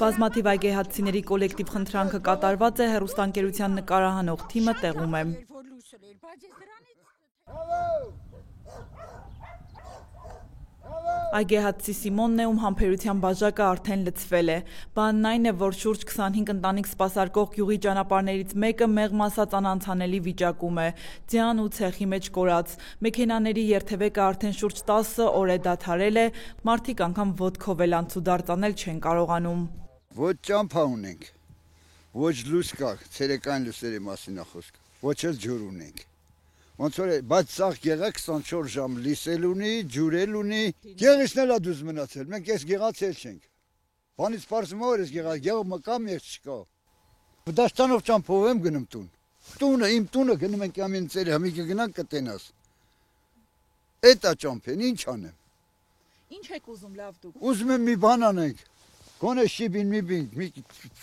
Բազմաթիվ այգեհացիների կոլեկտիվ խնդրանքը կատարված է, հեռուստաընկերության նկարահանող թիմը տեղում է։ Այգեհացի Սիմոնն է, ում համբերության բաժակը արդեն լցվել է։ Բանն այն է, որ շուրջ 25 ընտանիք սպասարկող գյուղի ճանապարհներից մեկը մեղմ ասած անանցանելի վիճակում է, ձյան ու ցեխի մեջ կորած։ Մեքենաների երթևեկը արդեն շուրջ 10 օր է դադարել է, մարդիկ անգամ ոտքով էլ անցուդարձ անել չեն կարողանում։ Ոչ ճամփա ունենք, ոչ լույս կա, ցերեկային լույսերի մասին է խոսքը, ոչ էլ ջուր ունենք։ Ոնց որ բայց սաղ գեղը 24 ժամ լիսել ունի, ջուրել ունի, գեղիսն էլ դուզ մնացել, մենք այս գեղացել չենք։ Բանից սպարսում որ այս գեղը մկամ ես չկա։ Դաշտանով ճամփով եմ գնում տուն։ Տունը, իմ տունը գնում ենք ամեն ծերի, համիկը գնանք կտենաս։ Էտա ճամփեն, ինչ անեմ։ Ինչ եք ուզում լավ դուք։ Ուզում եմ մի բան անենք։ Գոնե շիբին, մի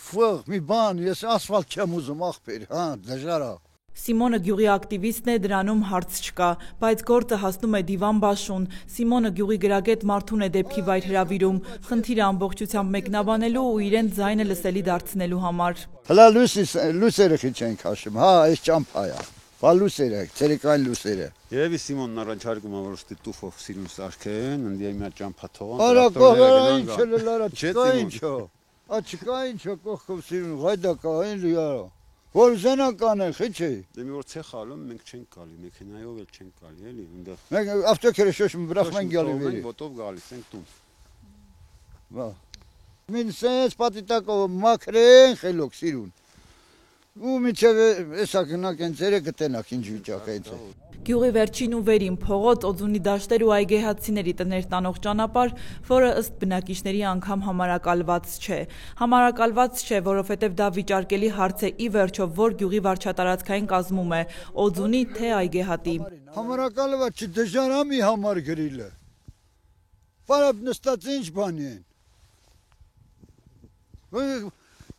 ֆող, մի բան, ես ասֆալտ չեմ ուզում ախպեր, հա, դժվար է։ Սիմոնը գյուղի ակտիվիստն է, դրանում հարց չկա, բայց գործը հասնում է դիվան բաշուն։ Սիմոնը գյուղի գրագետ Մարթուն է դեպքի վայր հրավիրում, խնդիրը ամբողջությամբ մեկնաբանելու ու իրեն ձայնը լսելի դարձնելու համար։ Հլա լույսերը խիչ ենք հաշում, հա, այս ճամփա է։ Բա լույսերը, ցերեկային լույսերը։ Երևի Սիմոնն առաջարկում է, որ ստի տուֆով սիրուն սարքեն, ընդի մի ճամփա թողան։ Արա կողը ինչ լարա, չկա ինչո։ Չկա ինչո կողքով սիրուն, հայդա կա, այն լիարա։ Որ զենական է, խիչ է։ Դե մի որ ցեխ ալում մենք չենք գալի, մեքենայով էլ չենք գալի, էլի, այնտեղ։ Մենք ավտոկերը շոշում բրախման գալի վերի։ Ոտով գալիս ենք տուն։ Վա։ Մին սենց պատիտակով մաքրեն խելոք սիրուն։ Ու միջև էսա գնանք են ծերը կտենակ ինչ վիճակ է դա։ Գյուղի վերջին ու վերին փողոց, Օձունի դաշտեր ու այգեհացիների տներ տանող ճանապարհ, որը ըստ բնակիչների անգամ համարակալված չէ։ Համարակալված չէ, որովհետև դա վիճարկելի հարց է ի վերջո, որ գյուղի վարչատարածքային կազմում է, Օձունի թե այգեհատի։ Համարակալված չի, դժվար է մի համար գրիլը։ Բարապ նստած ինչ բանի են։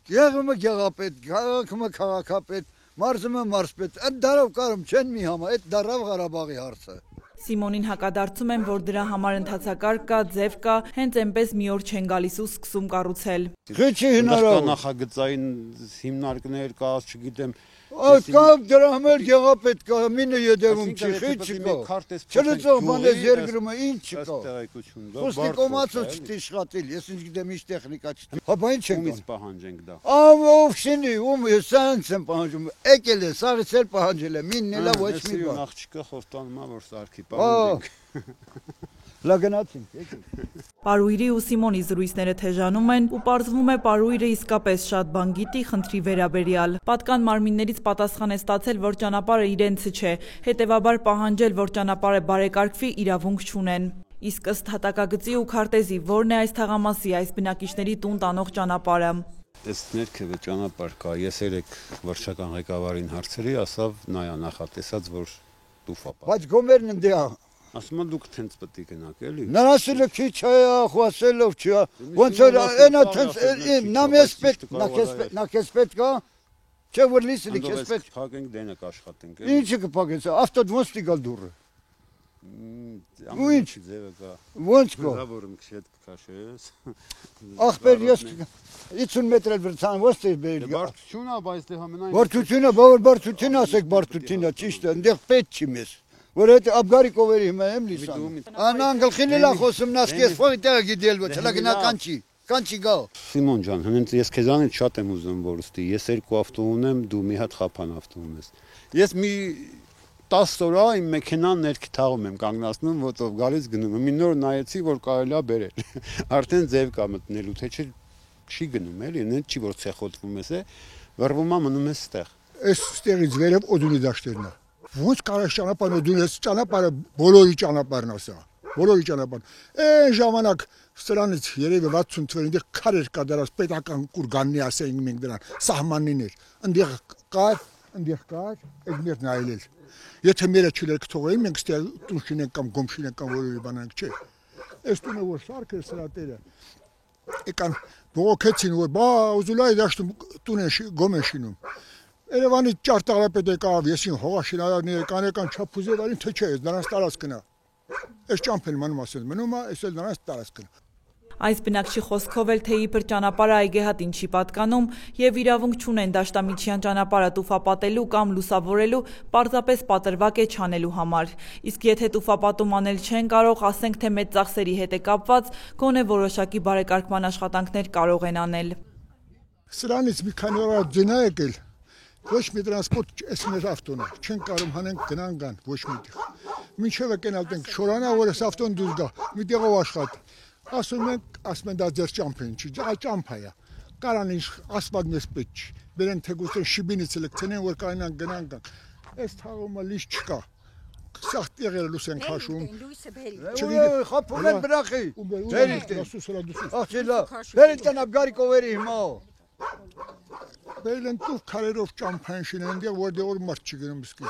Գեղումը գեղապետ, քաղաքը քաղաքապետ, մարզումը մարզպետ, այդ դարով կարում չեն մի համա, այդ դարավ Ղարաբաղի հարցը։ Սիմոնին հակադարձում են, որ դրա համար ընթացակարգ կա, ձև կա, հենց այնպես մի օր չեն գալիս ու սկսում կառուցել։ Խիչի հնարավոր։ Նախագծային հիմնարկներ կա, չգիտեմ։ Կամ դրա համար գեղապետ կա, մինը յետևում չի, խիչ կա։ Չլծող բանես երկրումը ինչ չկա։ Ոստի կոմացոց չտիշխատիլ, ես ինչ գիտեմ ինչ տեխնիկա չտի։ Հա բա ինչ ենք ումից պահանջենք դա։ Ով շինի, սանց եմ պահանջում, եկել է, սաղից էլ պահանջել է, մինն էլա ոչ մի բան։ Աղջիկը խոստանում է, որ սարքի պահանջենք։ Լագնացինք, եկեք։ Պարույրի ու Սիմոնի զրույցները թեժանում են ու պարզվում է Պարույրը իսկապես շատ բան գիտի խնդրի վերաբերյալ։ Պատկան մարմիններից պատասխան է ստացել, որ ճանապարհը իրենցը չէ, հետևաբար պահանջել, որ ճանապարհը բարեկարգվի, իրավունք չունեն։ Իսկ ըստ հատակագծի ու քարտեզի, որն է այս թաղամասի, այս բնակիչների տուն տանող ճանապարհը։ Այս ներքևը ճանապարհ կա, ես երեք վարչական ղեկավարին հարցրի, ասավ նայա նախատեսած, որ տուֆա։ Բայց գոմերն ընդի է։ Ասում եմ դուք տենց պետք է գնաք, էլի։ Նրանցը քիչ է, խոսելով չի։ Ոնց որ այնա տենց նամես պետք, նակես պետք է։ Չէ որ լիսի քեզ պետք։ Փակենք դենը կաշխատենք։ Ինչը կփակես, ավտոդ ոնց տիգալ դուրը։ Ու ինչ ձևը կա։ Ոնց կա։ Զավորում քշետ կաշես։ Ախպեր ես 50 մետր էլ վրցան ոնց է բերել։ Բարդությունն է, բայց դե համենայն։ Բարդությունը, բավար բարդություն ասեք բարդությունն է, ճիշտ է, այնտեղ պետք չի մեզ։ Որ այդ աբգարիկովերի հիմա եմ լիսան։ Անան գլխին էլ խոսում նասկես ֆոյ տեղ գիդել ոչ, հələ գնական չի։ Կանչի գա։ Սիմոն ջան, հենց ես քեզանից շատ եմ ուզում որ ուստի, ես երկու ավտո ունեմ, դու մի հատ խափան ավտո ունես։ Ես մի 10 օր իմ մեքենան ներքի թաղում եմ կանգնացնում, ոտով գալիս գնում եմ։ Մի նոր նայեցի, որ կարելի է բերել։ Արդեն ձև կա մտնելու, թե չի գնում էլի, նենց չի որ ցեխոտվում ես է, վռվում է մնում ես ստեղ։ Այս ստեղից վերև Օձունի դաշտերն է։ Ոնց կարա ճանապարհը դունես ճանապարհը բոլորի ճանապարհն ասա։ Բոլորի ճանապարհ։ Այն ժամանակ սրանից երևի 60 թվականին դեռ քարեր կա դրանց պետական կուրգաննի ասենք մենք դրան սահմանին էր։ Այնտեղ կար, այդ մեր նայել։ Եթե մերը չլեր կթողեին մենք ստեղ տուն շինենք կամ գոմ շինենք կամ որևէ բան անենք, չէ։ Այս տունը որ շարքեր սրա տերը։ Եկան բողոքեցին որ բա Օզուլայի դաշտում տուն են գոմ են շինում։ Երևանի ճարտարապետ եկավ, եսին հողաշինարարներ եկան չափուզեվարին թե չէ, նրանց տարած կնա։ Այս ճամփեն մնում ասել, մնում է, այսօր նրանց տարածքն։ Այս բնակչի խոսքով էլ թե իբր ճանապարհը այգեհատ ինչի պատկանում եւ իրավունք չունեն դաշտամիջյան ճանապարհը տուֆապատելու կամ լուսավորելու, պարզապես պատրվակ է չանելու համար։ Իսկ եթե տուֆապատում անել չեն կարող, ասենք թե մեծ ծախսերի հետ է կապված, գոնե որոշակի բարեկարգման աշխատանքներ կարող են անել։ Սրանից մի քանի օր ձնա եկել, ոչ մի տրանսպորտ էս մեր ավտոն է, չեն կարող հանենք գնան, ոչ միտեղ։ Մինչև եկնալ տենք շորանը, որ էս ավտոն դուրս գա, մի տեղով աշխատի։ Ասում են դա ձեր ճամփեն չի, դա ճամփա է։ Կարան ինչ ասված մեզ պետք չի։ Բերեն թեկուզ շիբինից լքցնեն, որ կարողանան գնան։ Այս թաղումը լույս չկա։ Սաղ տեղերը լույս են քաշում։ Խափուրեն բրախի։ Ջերիտ։ Ախջելա։ Բերեն տնապ գարիկովերի հիմա։ Բերեն տուֆ քարերով ճամփան շինեն, որտեղ որ մարդ չի գնում իսկի։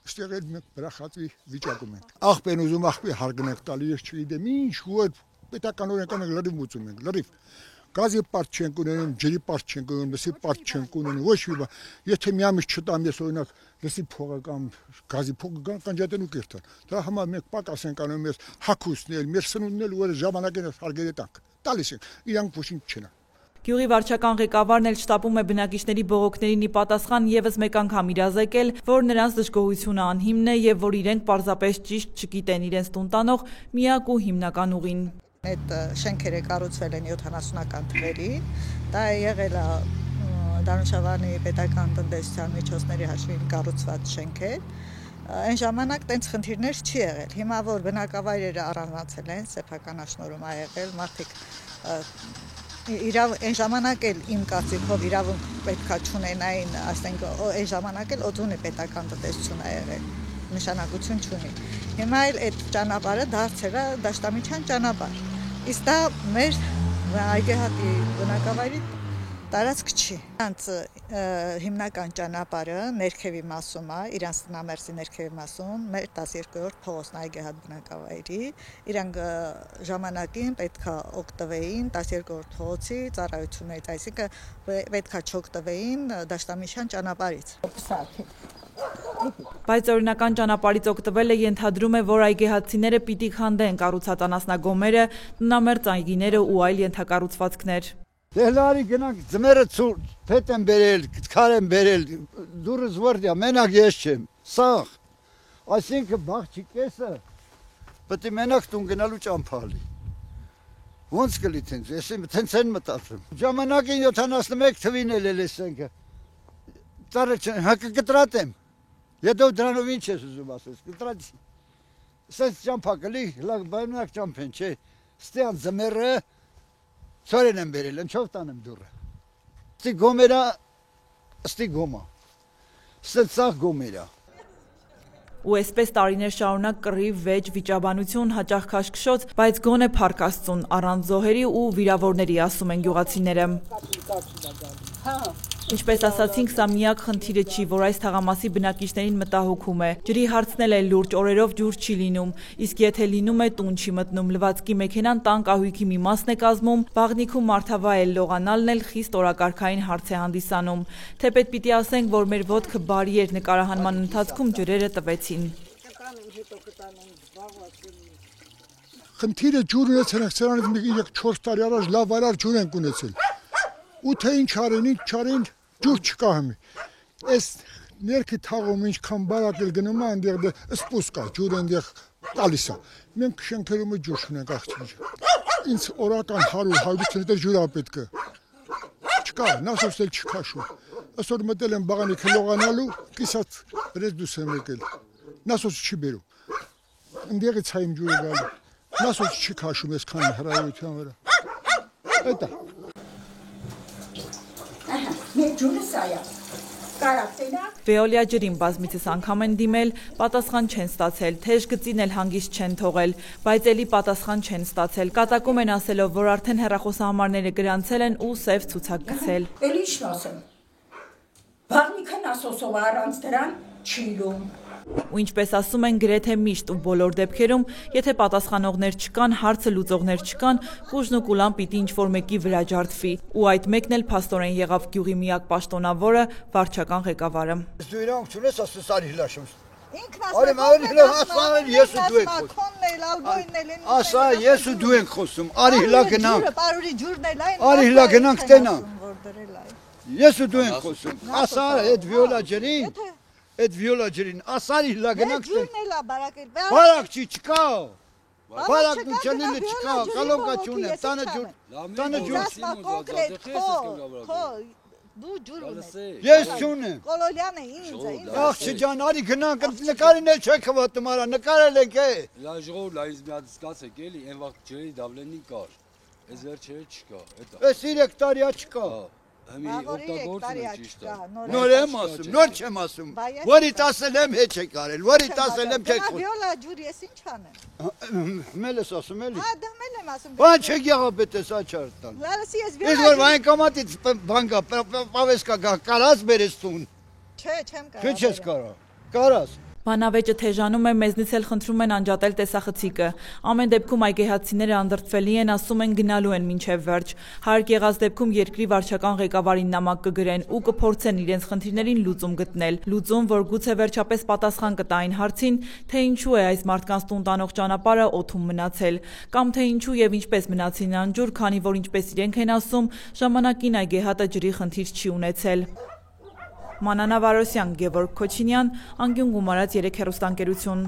Այստեղ էլ մենք բրախածի վիճակում ենք։ Աղբեն ուզում աղբի հարգնենք տալի, ես չգիտեմ ինչ որ պետական օրենքան լրիվ ուծում ենք, լրիվ։ Գազի պարտ չենք ունենում, ջրի պարտ չենք ունենում, լսի պարտ չենք ունենում, ոչ մի բան։ Եթե միամիջ չտամ ես օրինակ լսի փողը կամ գազի փողը կանջատելու կերտան։ Դա համար մենք պակաս ենք անում մեր հակուսն էլ, մեր սնունդն էլ, որ ժամանակին հարգելի տանք։ Տալիս ենք, իրանք ոչինչ չեն։ Գյուղի վարչական ղեկավարն էլ շտապում է բնակիչների բողոքներին ի պատասխան եւս մեկ անգամ իրազեկել, որ նրանց դժգոհությունը անհիմն է եւ որ իրենք պարզապես ճիշտ չգիտեն իրենց տուն տանող միակ ու հիմնական ուղին։ Այդ շենքերը կառուցվել են 70-ական թվերի, դա եղել է Դանուշավանի պետական տնտեսության միջոցների հաշվին կառուցված շենքեր։ Այն ժամանակ տենց խնդիրներ չի եղել։ Հիմա որ բնակավայրերը առանձնացել են, սեփական աշնորհում ա եղել, մարդիկ այն ժամանակ էլ իմ կարծիքով իրավունք պետքա չունենային, ասենք այն ժամանակ էլ օձունի պետական տնտեսություն ա եղել, նշանակություն չունի։ Հիմա էլ այդ ճանապարհը դարձել է դաշտամիջյան ճանապարհ։ Իսկ դա մեր այգեհատի բնակավայրի տարածք չի։ Իրանց հիմնական ճանապարհը ներքևի մասում է, իրանց տնամերձի ներքևի մասում, մեր 12-րդ փողոցն այգեհատ բնակավայրի, իրանք ժամանակին պետքա օգտվեին 12-րդ փողոցի ծառայություններից, այսինքն պետքա չօգտվեին դաշտամիջյան ճանապարհից։ Բայց օրինական ճանապարհից օգտվելը ենթադրում է, որ այգեհատցիները պիտի քանդեն կառուցած անասնագոմերը, տնամերձ այգիները ու այլ ենթակառուցվածքներ։ Դելարի գնանք ձմերը փետ են բերել, քար են բերել, դուրս վրդյա, մենակ ես չեմ, սաղ, այսինքն բաղ չի կեսը, պետք է մենակ տուն գնալու ճամփալի, ոնց կլի տենց, ես տենց են մտածում, ժամանակին 71 թվին էլ ես ենքը, ծառը հակը կտրատեմ, ետով դրանով ինչ ես ուզում ասես, կտրատի, սենց ճամփա կլի, մենակ ճամփեն, չէ, ստյան ձմերը, Սորեն եմ բերել, ընչով տանեմ դուրը։ Ստի գոմերա, ստի գոմա, ստցաղ գոմերա։ Ու այսպես տարիներ շարունակ կռիվ, վեճ, վիճաբանություն, հաճախ քաշքշոց, բայց գոնե փառք Աստծուն, առանց զոհերի ու վիրավորների, ասում են գյուղացիները։ Ինչպես ասացինք, սա միակ խնդիրը չի, որ այս թաղամասի բնակիչներին մտահոգում է։ Ջրի հարցն էլ է լուրջ, օրերով ջուր չի լինում, իսկ եթե լինում է, տուն չի մտնում, լվացքի մեքենան տան կահույքի մի մասն է կազմում, բաղնիքում մարդավայել լողանալն էլ խիստ օրակարգային հարց է հանդիսանում։ Թեպետ պիտի ասենք, որ մեր ոտքը բարի էր, նկարահանման ընթացքում ջրերը տվեցին։ Խնդիրը ջուրն է ցերանից մի 4 տարի առաջ լավ արար ջուր են ունեցել։ Ու թե ինչ արեն, ինչ չարեն, ջուր չկա հիմի։ Այս ներքի թաղում ինչքան բարակել գնում է, այնտեղ սպուսկ է, ջուրը այնտեղ տալիս է։ Մենք շենքերում ջուր չունենք աղջիկ։ Ինձ օրական 100-150 լիտր ջուր է պետք է։ Չկա, նասոսել չքաշում։ Այսօր մտել եմ բաղանիքը լողանալու, կիսած ռեզ դուս եմ եկել։ Նասոս չի բերում։ Այնտեղից հայ իմ ջուրը գալու։ Նասոս չի քաշում այսքան հրավերության վրա։ Այդ է։ Վեոլիա ջրին բազմիցս անգամ են դիմել, պատասխան չեն ստացել, թեժ գծին էլ հանգիստ չեն թողել, բայց էլի պատասխան չեն ստացել, կատակում են ասելով, որ արդեն հեռախոսահամարները գրանցել են ու սև ցուցակ գցել։ Էլի ինչ ասեմ, բաղնիքը նասոսով առանց դրան չի լում։ Ու ինչպես ասում են գրեթե միշտ ու բոլոր դեպքերում, եթե պատասխանողներ չկան, հարցը լուծողներ չկան, կուժն ու կուլան պիտի ինչ-որ մեկի վրա ջարդվի։ Ու այդ մեկն էլ փաստորեն եղավ գյուղի միակ պաշտոնավորը, վարչական ղեկավարը։ Դու իրանք չունես, ասես արի հլաշում։ ես ու դու ենք խոսում։ Ասա ես ու դու ենք խոսում։ Արի հլա գնանք։ Բարուրի ջուրն էլ այն։ Արի հլա գնանք տենանք։ Ես ու դու ենք խոսում։ Ասա այդ վիոլա ջրին։ Այդ վիոլա ջրին ասարի հլա գնանք տեն։ Ջուրն էլ է բարակել։ Բարակ չի չկա։ Բարակ դու չնելը չկա, կալոնկա չունեմ, տանը ջուր։ Դու ջուր ունես։ Ես չունեմ։ Կոլոլյանը ինձ։ Աղջի ջան, արի գնանք, նկարին էլ չեք հավատում արա, նկարել եք է։ Լա ժողով լա ինձ մի հատ սկացեք էլի, այն վաղ ջրի դավլենին կար։ Այս վերջերը չկա, էտա։ Այս 3 տարիա չկա։ Հիմի օգտագործում են ճիշտ է։ Նոր եմ ասում, նոր չեմ ասում։ Որիդ ասել եմ հետ չեք արել, որիդ ասել եմ չեք խոսում։ Վիոլա ջուր ես ինչ անեմ։ Մել ես ասում էլի։ Հա, դա մել եմ ասում։ Բան չեք եղավ էտես աչար տան։ Լալսի ես Ես վիոլա։ որ այն կամատից բանկա, պավեսկա կարած բերես տուն։ Չէ, չեմ կարող։ Չէ չես կարա։ Կարաս։ Բանավեճը թեժանում է, մեզնից էլ խնդրում են անջատել տեսախցիկը։ Ամեն դեպքում այգեհացիները անդրդվելի են, ասում են գնալու են մինչև վերջ։ Հարկ եղած դեպքում երկրի վարչական ղեկավարին նամակ կգրեն ու կփորձեն իրենց խնդիրներին լուծում գտնել։ Լուծում, որ գուցե վերջապես պատասխան կտա այն հարցին, թե ինչու է այս մարդկանց տուն տանող ճանապարհը օդում մնացել, կամ թե ինչու եւ ինչպես մնացին անջուր, քանի որ ինչպես իրենք են ասում, ժամանակին այգեհատը ջրի խնդիր չի ունեցել։ Մանանա Վարոսյան, Գևորգ Քոչինյան, Անկյուն Գումարած 3 հեռուստաընկերություն։